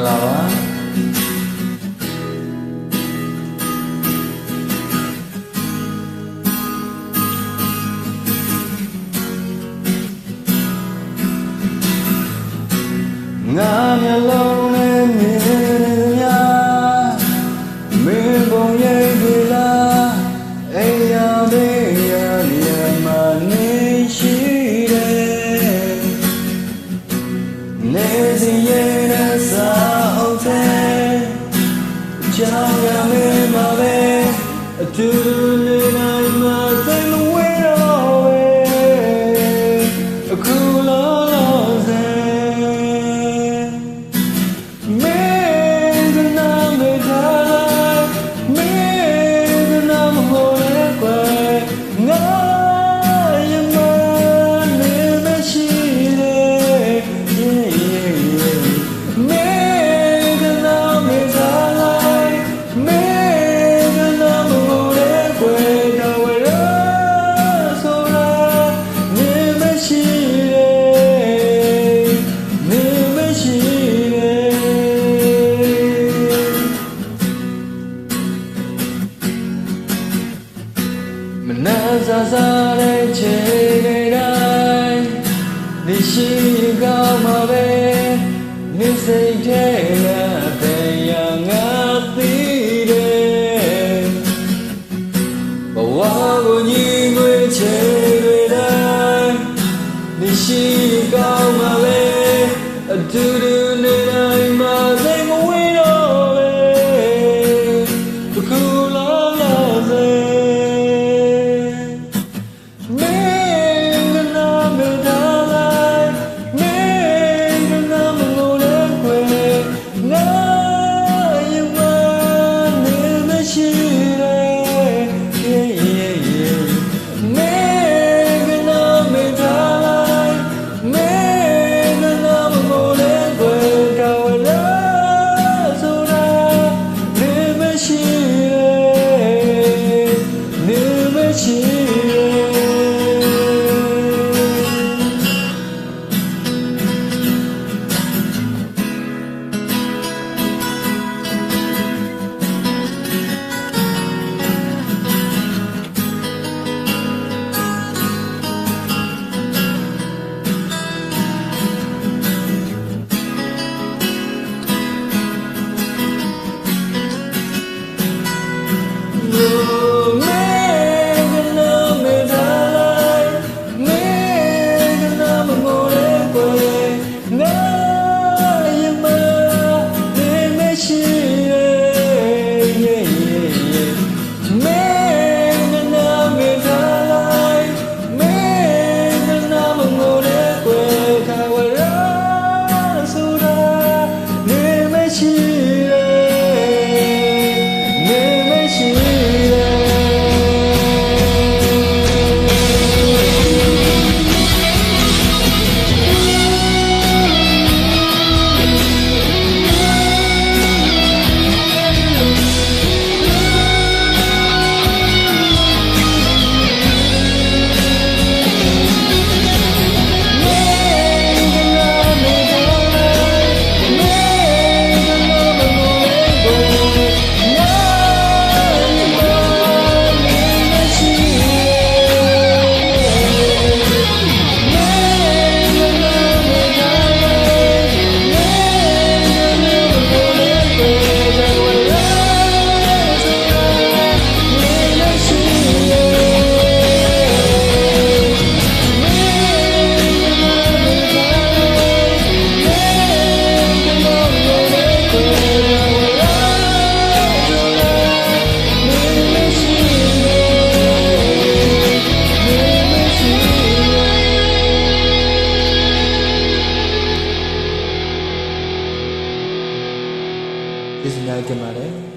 လာပါငါမျက်လုံးနဲ့မြင်နေများမင်းပုံရိပ်တွေလားအိမ်ယာဘေးရာလျက်မှနေရှိတယ်နေစီရဲ့နဲ့စာအုပ်တဲ့ကြောင်ရမင်းမှာပဲအတူနေနိုင်မှာစိတ်မဝေးတော့ပဲအခုလောလောဆယ်မနာစားစားတဲ့ချိန်တိုင်းနေရှိကောင်းမှာပဲနေစိတ်ထဲကတရားငါသိတယ်ဘဝကိုညီငွေချိန်တိုင်းနေရှိကောင်းမှာပဲအတူတူနေတိုင်းမှာစိတ်မဝေးတော့ပဲအခုလောလောဆယ်ကျေးဇူးများတင်ပါတယ်